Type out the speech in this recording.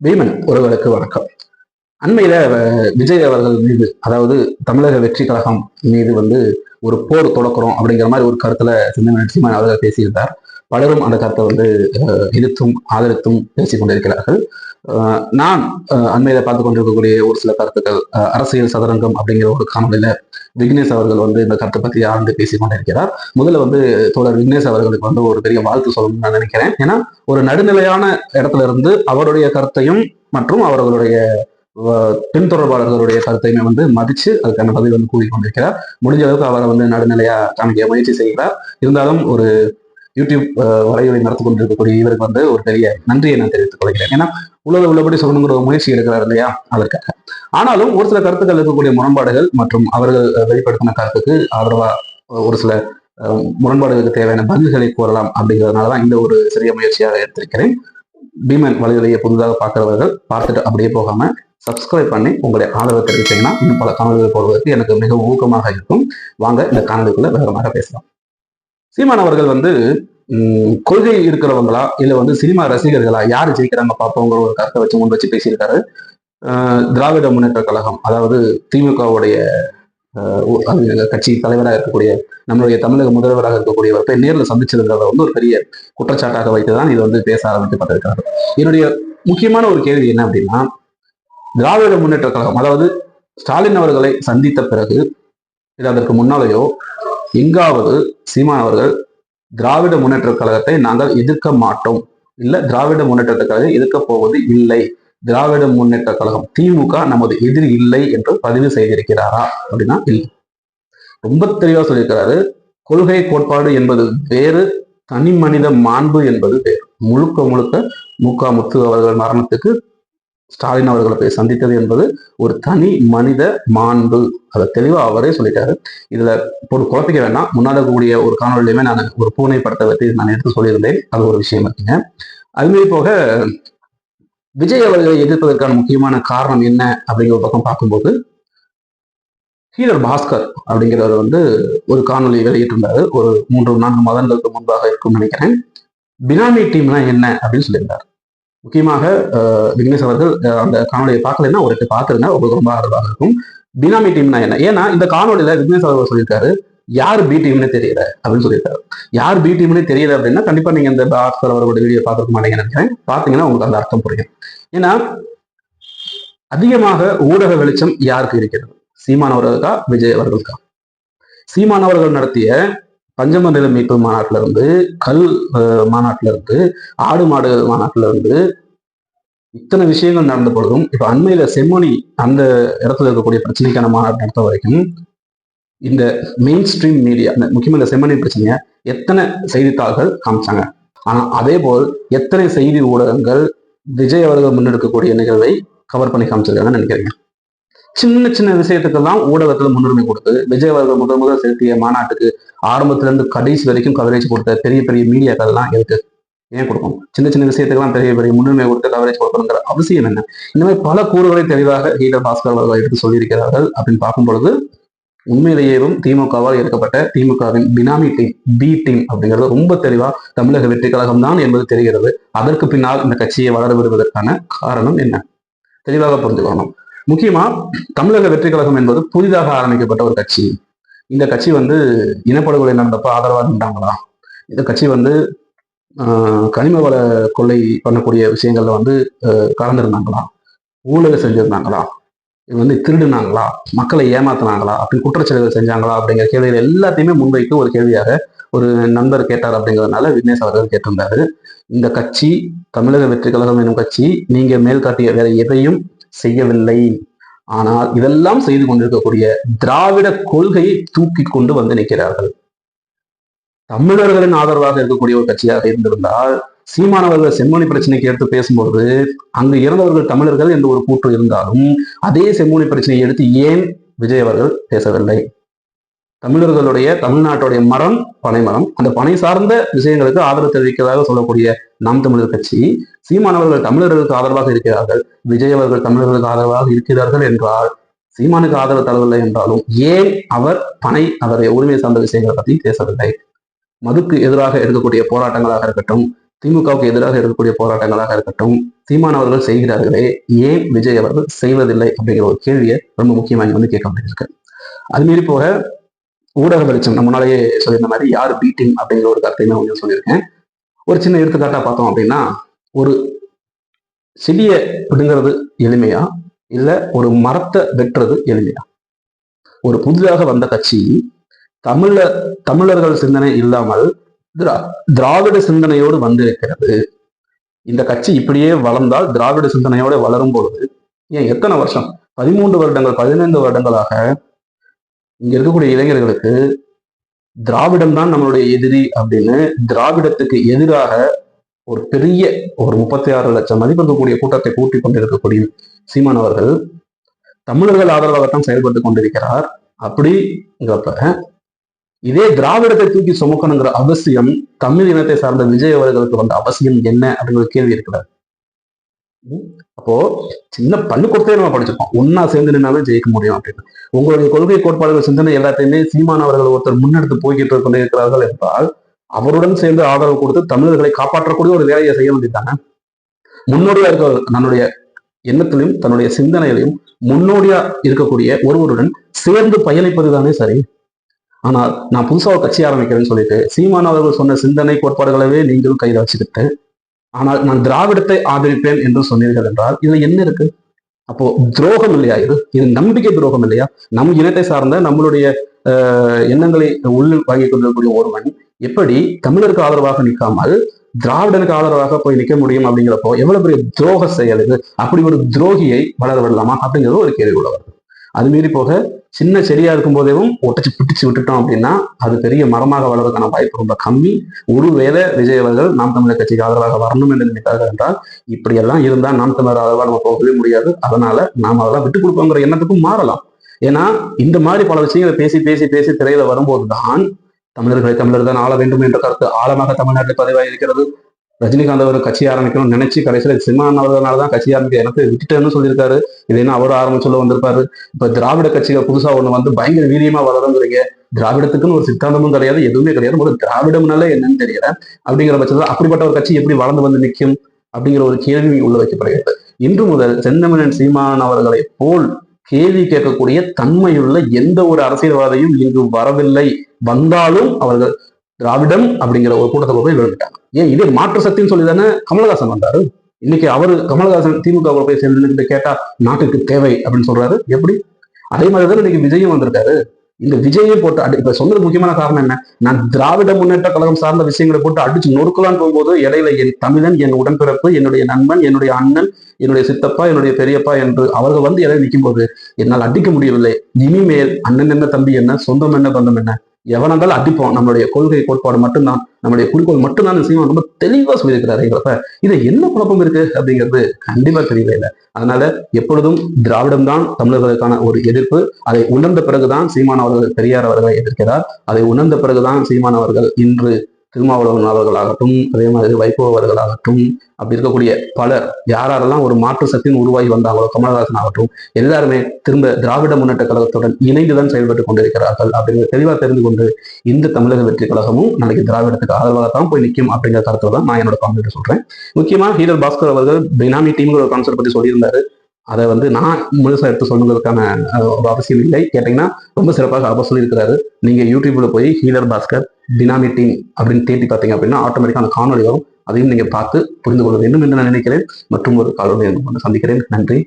பீமன் ஒருவருக்கு வணக்கம். அண்மையில விஜய் அவர்கள் மீது, அதாவது தமிழக வெற்றி கழகம் மீது ஒரு போர் தொடக்கிறோம் அப்படிங்கிற மாதிரி ஒரு கருத்துல செந்தமிழ் சீமான் அவர்கள் பேசியிருந்தார். பலரும் அந்த கருத்தை எதிர்த்தும் ஆதரித்தும் பேசிக் கொண்டிருக்கிறார்கள். நான் அண்மையில பார்த்து கொண்டிருக்கக்கூடிய ஒரு சில கருத்துக்கள், அரசியல் சதுரங்கம் அப்படிங்கிற ஒரு காணொலியில விக்னேஷ் அவர்கள் இந்த கருத்தை பத்தி ஆழ்ந்து பேசிக் கொண்டிருக்கிறார். முதல்ல தோழர் விக்னேஷ் அவர்களுக்கு ஒரு பெரிய வாழ்த்து சொல்லணும்னு நான் நினைக்கிறேன். ஏன்னா ஒரு நடுநிலையான இடத்துல இருந்து அவருடைய கருத்தையும் மற்றும் அவர்களுடைய பின்தொடர்பாளர்களுடைய கருத்தையுமே மதிச்சு அதுக்கான பதில் கூறிக்கொண்டிருக்கிறார். முடிஞ்ச அளவுக்கு அவரை நடுநிலையா காமிக்க முயற்சி செய்கிறார். இருந்தாலும் ஒரு யூடியூப் வலைகளை நடத்தி கொண்டிருக்கக்கூடிய இவருக்கு ஒரு பெரிய நன்றியை நான் தெரிவித்துக் கொள்கிறேன். ஏன்னா உள்ளபடி சொல்லணுங்கிற ஒரு முயற்சி எடுக்கிறார் இல்லையா, அதற்காக. ஆனாலும் ஒரு சில கருத்துக்கள் இருக்கக்கூடிய முரண்பாடுகள் மற்றும் அவர்கள் வெளிப்படுத்தின கருத்துக்கு ஆதரவா ஒரு சில முரண்பாடுகளுக்கு தேவையான பதில்களை கூறலாம் அப்படிங்கிறதுனாலதான் இந்த ஒரு சிறிய முயற்சியாக எடுத்திருக்கிறேன். பீமன் வலைவலையை புதிதாக பார்க்கிறவர்கள் பார்த்துட்டு அப்படியே போகாம சப்ஸ்கிரைப் பண்ணி உங்களுடைய ஆதரவை தெரிவித்தீங்கன்னா இன்னும் பல காணொலிகள் போடுவதற்கு எனக்கு மிகவும் ஊக்கமாக இருக்கும். வாங்க இந்த காணொலிக்குள்ள விவரமாக பேசலாம். சீமான் அவர்கள் கொள்கை இருக்கிறவங்களா இல்ல சினிமா ரசிகர்களா, யாரு ஜெயிக்கிறாங்க பார்ப்போங்கிற ஒரு கருத்தை முன் வச்சு பேசியிருக்காரு. திராவிட முன்னேற்ற கழகம், அதாவது திமுகவுடைய கட்சி தலைவராக இருக்கக்கூடிய நம்மளுடைய தமிழக முதல்வராக இருக்கக்கூடியவர்களை நேரில் சந்திச்சதுங்கிறத ஒரு பெரிய குற்றச்சாட்டாக வைத்துதான் இது பேச ஆரம்பிக்கப்பட்டிருக்கிறார். என்னுடைய முக்கியமான ஒரு கேள்வி என்ன அப்படின்னா, திராவிட முன்னேற்ற கழகம், அதாவது ஸ்டாலின் அவர்களை சந்தித்த பிறகு இது அதற்கு முன்னாலேயோ எங்காவது சீமான் அவர்கள் திராவிட முன்னேற்ற கழகத்தை நாங்கள் எதிர்க்க மாட்டோம், இல்ல திராவிட முன்னேற்ற கழகம் எதிர்க்க போவது இல்லை, திராவிட முன்னேற்ற கழகம் திமுக நமது எதிரி இல்லை என்று பதிவு செய்திருக்கிறாரா அப்படின்னா இல்லை. ரொம்ப தெளிவா சொல்லியிருக்கிறாரு. கொள்கை கோட்பாடு என்பது வேறு, தனி மனித மாண்பு என்பது வேறு. முழுக்க முத்து அவர்கள் மரணத்துக்கு ஸ்டாலின் அவர்களை போய் சந்தித்தது என்பது ஒரு தனி மனித மாண்பு. அதை தெளிவா அவரே சொல்லிட்டாரு. இதுல குழப்பிக்க வேண்டாம். முன்னாடி கூடிய ஒரு காணொலியுமே நான் ஒரு பூனை படத்தை பற்றி நான் எடுத்து சொல்லியிருந்தேன். அது ஒரு விஷயம் இருக்குங்க. அதுமாரி போக விஜய் அவர்களை எதிர்ப்பதற்கான முக்கியமான காரணம் என்ன அப்படிங்கிற ஒரு பக்கம் பார்க்கும்போது, ஹீரர் பாஸ்கர் அப்படிங்கிறவர் ஒரு காணொலி வெளியிட்டிருந்தாரு. ஒரு 3-4 மாதங்களுக்கு முன்பாக இருக்கும்னு நினைக்கிறேன். பினாமி டீம்னா என்ன அப்படின்னு சொல்லியிருந்தார். முக்கியமாக விக்னேஷ் அவர்கள் அந்த காணொலியை பார்க்கலன்னா ஒரு பார்த்துருங்க, உங்களுக்கு ரொம்ப ஆதரவாக இருக்கும். பினாமி டீம்னா என்ன? ஏன்னா இந்த காணொலியில விக்னேஷ் அவர்கள் சொல்லியிருக்காரு, யார் பி டீம்னு தெரியல அப்படின்னு சொல்லியிருக்காரு. யார் பி டீம்னு தெரியல அப்படின்னா கண்டிப்பா நீங்க இந்த பாஸ்கர் அவரோட வீடியோ பார்த்துக்க மாட்டீங்கன்னு நினைக்கிறேன். பார்த்தீங்கன்னா உங்களுக்கு அந்த அர்த்தம் புரியும். ஏன்னா அதிகமாக ஊடக வெளிச்சம் யாருக்கு இருக்கிறது? சீமான் அவர்களுக்கா, விஜய் அவர்களுக்கா? சீமான் அவர்கள் நடத்திய பஞ்சமநில மீட்பு மாநாட்டில இருந்து, கல் மாநாட்டில இருந்து, ஆடு மாடு மாநாட்டில இருந்து இத்தனை விஷயங்கள் நடந்த பொழுதும், இப்ப அண்மையில செம்மொழி அந்த இடத்துல இருக்கக்கூடிய பிரச்சனைக்கான மாநாடு நடத்த வரைக்கும் இந்த மெயின் ஸ்ட்ரீம் மீடியா, முக்கியமா இந்த செம்மொழி பிரச்சனைய எத்தனை செய்தித்தாள்கள் காமிச்சாங்க. ஆனா அதே போல் எத்தனை செய்தி ஊடகங்கள் விஜய் அவர்கள் முன்னெடுக்கக்கூடிய நிகழ்வை கவர் பண்ணி காமிச்சிருக்காங்கன்னு நினைக்கிறீங்க? சின்ன விஷயத்துக்கெல்லாம் ஊடகத்துல முன்னுரிமை கொடுத்து விஜய் அவர்கள் முதல் செலுத்திய மாநாட்டுக்கு ஆரம்பத்துல இருந்து கடைசி வரைக்கும் கவரேஜ் கொடுத்த பெரிய மீடியாக்கள் எல்லாம் இருக்கு. ஏன் கொடுக்கும்? சின்ன விஷயத்துக்கெல்லாம் பெரிய முன்னுரிமை கொடுத்து கவரேஜ் கொடுக்கணுங்கிற அவசியம் என்ன? இந்த மாதிரி பல கூறுகளை தெளிவாக ஹீரர் பாஸ்கர் அவர்கள் எடுத்து சொல்லியிருக்கிறார்கள். அப்படின்னு பார்க்கும் பொழுது உண்மையிலேயும் திமுகவால் எடுக்கப்பட்ட திமுகவின் பினாமி டீம், பி டீம் அப்படிங்கிறது ரொம்ப தெளிவா தமிழக வெற்றி கழகம் தான் என்பது தெரிகிறது. அதற்கு பின்னால் இந்த கட்சியை வளர விடுவதற்கான காரணம் என்ன தெளிவாக புரிஞ்சுக்கணும். முக்கியமா தமிழக வெற்றி கழகம் என்பது புதிதாக ஆரம்பிக்கப்பட்ட ஒரு கட்சி. இந்த கட்சி இனப்படுகொலை நடந்தப்ப ஆதரவாக நின்றாங்களா? இந்த கட்சி கனிம வள கொள்ளை பண்ணக்கூடிய விஷயங்கள்ல கலந்துருந்தாங்களா? ஊழல் செஞ்சிருந்தாங்களா? திருடுனாங்களா? மக்களை ஏமாத்தினாங்களா? அப்படின்னு குற்றச்செயல்கள் செஞ்சாங்களா? அப்படிங்கிற கேள்விகள் எல்லாத்தையுமே முன்வைத்து ஒரு கேள்வியாக ஒரு நண்பர் கேட்டார். அப்படிங்கிறதுனால விக்னேஷ் அவர்கள் கேட்டிருந்தாரு. இந்த கட்சி, தமிழக வெற்றி கழகம் எனும் கட்சி, நீங்க மேல் காட்டிய வேற எதையும் செய்யவில்லை. ஆனால் இதெல்லாம் செய்து கொண்டிருக்கக்கூடிய திராவிட கொள்கையை தூக்கி கொண்டு நிற்கிறார்கள். தமிழர்களின் ஆதரவாக இருக்கக்கூடிய ஒரு கட்சியாக இருந்திருந்தால் சீமானவர்கள் செம்மொழி பிரச்சனைக்கு எடுத்து பேசும்போது அங்கு இறந்தவர்கள் தமிழர்கள் என்று ஒரு கூற்று இருந்தாலும் அதே செம்மொழி பிரச்சனையை எடுத்து ஏன் விஜய் அவர்கள் பேசவில்லை? தமிழர்களுடைய, தமிழ்நாட்டுடைய மரம் பனை மரம், அந்த பனை சார்ந்த விஷயங்களுக்கு ஆதரவு தெரிவிக்கிறதாக சொல்லக்கூடிய நாம் தமிழர் கட்சி, சீமானவர்கள் தமிழர்களுக்கு ஆதரவாக இருக்கிறார்கள், விஜய் அவர்கள் தமிழர்களுக்கு ஆதரவாக இருக்கிறார்கள் என்றால் சீமானுக்கு ஆதரவு தரவில்லை என்றாலும் ஏன் அவர் அவருடைய உரிமை சார்ந்த விஷயங்களை பற்றி பேசவில்லை? மதுக்கு எதிராக எடுக்கக்கூடிய போராட்டங்களாக இருக்கட்டும், திமுகவுக்கு எதிராக இருக்கக்கூடிய போராட்டங்களாக இருக்கட்டும், சீமான் அவர்கள் செய்கிறார்களே, ஏன் விஜய் அவர்கள் செய்வதில்லை அப்படிங்கிற ஒரு கேள்வியை ரொம்ப முக்கியமாக வந்து கேட்க வேண்டியிருக்கு. அது மீறி போக ஊடக வெளிச்சம் நம்ம முன்னாலேயே சொல்லியிருந்த மாதிரி யார் பீட்டிங் அப்படிங்கிற ஒரு கருத்தையுமே கொஞ்சம் சொல்லியிருக்கேன். ஒரு சின்ன எடுத்துக்காட்டா பார்த்தோம் அப்படின்னா, ஒரு செடிய பிடுங்கிறது எளிமையா, இல்ல ஒரு மரத்தை வெட்டுறது எளிமையா? ஒரு புதிதாக வந்த கட்சி தமிழர்கள் சிந்தனை இல்லாமல் திராவிட சிந்தனையோடு வந்திருக்கிறது. இந்த கட்சி இப்படியே வளர்ந்தால் திராவிட சிந்தனையோட வளரும் பொழுது, ஏன் எத்தனை வருஷம் 13 வருடங்கள் 15 வருடங்களாக இங்க இருக்கக்கூடிய இளைஞர்களுக்கு திராவிடம் தான் நம்மளுடைய எதிரி அப்படின்னு திராவிடத்துக்கு எதிராக ஒரு பெரிய ஒரு 36 லட்சம் மதிப்பிருக்கக்கூடிய கூட்டத்தை கூட்டிக் கொண்டிருக்கக்கூடிய சீமான் அவர்கள் தமிழர்கள் ஆதரவாகத்தான் செயல்பட்டு கொண்டிருக்கிறார். அப்படிங்கிறப்ப இதே திராவிடத்தை தூக்கி சுமக்கணுங்கிற அவசியம் தமிழ் இனத்தை சார்ந்த விஜய் அவர்களுக்கு வந்த அவசியம் என்ன அப்படிங்கிற கேள்வி இருக்கிறார். அப்போ சின்ன பள்ளி கொடுத்தே நம்ம படிச்சிருக்கோம், ஒன்னா சேர்ந்து நின்னாலும் ஜெயிக்க முடியும் அப்படின்னு. உங்களுடைய கொள்கை கோட்பாடுகள் சிந்தனை எல்லாத்தையுமே சீமான் அவர்கள் ஒருத்தர் முன்னெடுத்து போய்கிட்டு கொண்டிருக்கிறார்கள் என்றால் அவருடன் சேர்ந்து ஆதரவு கொடுத்து தமிழர்களை காப்பாற்றக்கூடிய ஒரு வேலையை செய்ய வேண்டியதானே. முன்னோடியா இருக்க தன்னுடைய எண்ணத்திலையும் தன்னுடைய சிந்தனையிலையும் முன்னோடியா இருக்கக்கூடிய ஒருவருடன் சேர்ந்து பயணிப்பது தானே சரி. ஆனால் நான் புதுசாக கட்சி ஆரம்பிக்கிறேன்னு சொல்லிட்டு சீமான் அவர்கள் சொன்ன சிந்தனை கோட்பாடுகளவே நீங்களும் கையில வச்சுக்கிட்டு, ஆனால் நான் திராவிடத்தை ஆதரிப்பேன் என்று சொன்னீர்கள் என்றால் இதுல என்ன இருக்கு? அப்போ துரோகம் இல்லையா? இது நம்பிக்கை துரோகம் இல்லையா? நம் இனத்தை சார்ந்த நம்மளுடைய எண்ணங்களை உள் வாங்கி கொண்டிருக்கக்கூடிய ஒருவன் எப்படி தமிழருக்கு ஆதரவாக நிற்காமல் திராவிடனுக்கு ஆதரவாக போய் நிற்க முடியும்? அப்படிங்கிறப்போ எவ்வளவு பெரிய துரோக செயல் இது. அப்படி ஒரு துரோகியை வளர விடலாமா அப்படிங்கிறது ஒரு கேள்வி உள்ளவர். அது மீறி போக சின்ன செடியா இருக்கும் போதேவும் ஒட்டச்சு பிடிச்சு விட்டுட்டோம் அப்படின்னா அது பெரிய மரமாக வளர்வதற்கான வாய்ப்பு ரொம்ப கம்மி. ஒருவேளை விஜய் அவர்கள் நாம் தமிழர் கட்சிக்கு ஆதரவாக வரணும் என்று நினைத்தார்கள் என்றால் இப்படியெல்லாம் இருந்தால் நாம் தமிழர் ஆதரவாக நம்ம போகவே முடியாது. அதனால நாம் அதெல்லாம் விட்டுக் கொடுப்போங்கிற எண்ணத்துக்கும் மாறலாம். ஏன்னா இந்த மாதிரி பல விஷயங்களை பேசி பேசி பேசி திரையில வரும்போதுதான் தமிழர்களை தமிழர் தான் ஆள வேண்டும் என்ற கருத்து ஆழமாக தமிழ்நாட்டில் பதிவாகி இருக்கிறது. ரஜினிகாந்த் அவர் கட்சி ஆரம்பிக்கணும்னு நினைச்சு கடைசியில் சீமான் அவர்களாலதான் கட்சி ஆரம்பிக்க எனக்கு விட்டுட்டேன்னு சொல்லியிருக்காரு. இல்லைன்னா அவரும் ஆரம்பிச்சுள்ள வந்திருப்பாரு. இப்ப திராவிட கட்சிகள் புதுசா ஒண்ணு வந்து பயங்கர வீரியமா வளருங்கிறீங்க. திராவிடத்துக்குன்னு ஒரு சித்தாந்தமும் கிடையாது, எதுவுமே கிடையாது. ஒரு திராவிடம்னால என்னன்னு தெரியல. அப்படிங்கிற பட்சத்துல அப்படிப்பட்ட ஒரு கட்சி எப்படி வளர்ந்து வந்து நிற்கும் அப்படிங்கிற ஒரு கேள்வி உள்ள வைக்கப்படுகிறது. இன்று முதல் செந்தமிழன் சீமான் அவர்களை போல் கேள்வி கேட்கக்கூடிய தன்மையுள்ள எந்த ஒரு அரசியல்வாதியும் இங்கு வரவில்லை. வந்தாலும் அவர்கள் திராவிடம் அப்படிங்கிற ஒரு கூட்டத்தை போய் விழுந்துட்டாங்க. ஏன் இதே மாற்று சக்தின்னு சொல்லி தானே கமலஹாசன் வந்தாரு. இன்னைக்கு அவரு கமலஹாசன் திமுக போய் சேர்ந்து கேட்டா நாட்டுக்கு தேவை அப்படின்னு சொல்றாரு. எப்படி? அதே மாதிரிதான் இன்னைக்கு விஜயும் வந்திருக்காரு. இந்த விஜயை போட்டு இப்ப சொன்னது முக்கியமான காரணம் என்ன? நான் திராவிட முன்னேற்ற கழகம் சார்ந்த விஷயங்களை போட்டு அடிச்சு நொறுக்கலான்னு போகும்போது இடையில என் தமிழன், என் உடன்பிறப்பு, என்னுடைய நண்பன், என்னுடைய அண்ணன், என்னுடைய சித்தப்பா, என்னுடைய பெரியப்பா என்று அவர்கள் வந்து இடையில நிற்கும் போது என்னால் அடிக்க முடியவில்லை. இனிமேல் அண்ணன் என்ன தம்பி என்ன, சொந்தம் என்ன பந்தம் என்ன, எவனாந்தாலும் அடிப்போம். நம்மளுடைய கொள்கை கோட்பாடு மட்டும்தான், நம்மளுடைய குறிக்கோள் மட்டும்தான் சீமான் ரொம்ப தெளிவா சொல்லியிருக்கிறாருங்கிறப்ப இதை என்ன குழப்பம் இருக்கு அப்படிங்கிறது கண்டிப்பா தெரியவே இல்லை. அதனால எப்பொழுதும் திராவிடம் தான் தமிழர்களுக்கான ஒரு எதிர்ப்பு. அதை உணர்ந்த பிறகுதான் சீமான் அவர்கள் பெரியார் அவர்களை எதிர்க்கிறார். அதை உணர்ந்த பிறகுதான் சீமான் அவர்கள் இன்று திருமாவளவன் அவர்களாகட்டும், அதே மாதிரி வைகோ அவர்களாகட்டும், அப்படி இருக்கக்கூடிய பலர் யாரெல்லாம் ஒரு மாற்று சக்தியின் உருவாகி வந்தாங்களோ, கமலஹாசன் ஆகட்டும், எல்லாருமே திரும்ப திராவிட முன்னேற்ற கழகத்துடன் இணைந்துதான் செயல்பட்டு கொண்டிருக்கிறார்கள் அப்படிங்கிற தெளிவா தெரிந்து கொண்டு இந்த தமிழக வெற்றி கழகமும் நாளைக்கு திராவிடத்துக்கு ஆதரவாகத்தான் போய் நிற்கும் அப்படிங்கிற கருத்தை தான் நான் என்னோட கான்செப்ட் சொல்றேன். முக்கியமா ஹீரர் பாஸ்கர் அவர்கள் பினாமி டீம்ங்கிற ஒரு கான்செப்ட் பத்தி சொல்லியிருந்தாரு. அதை வந்து நான் முழுசா எடுத்து சொல்லுங்கிறதுக்கான ஒரு அவசியம் இல்லை. கேட்டீங்கன்னா ரொம்ப சிறப்பாக அவர் சொல்லியிருக்கிறாரு. நீங்க யூடியூப்ல போய் ஹீலர் பாஸ்கர் பினாமி டீம் அப்படின்னு தேடி பார்த்தீங்க அப்படின்னா ஆட்டோமேட்டிக்கான காணொலி வரும். அதையும் நீங்க பார்த்து புரிந்து கொள்ள வேண்டும் என்று நான் நினைக்கிறேன். மற்றும் ஒரு காணொலி சந்திக்கிறேன். நன்றி.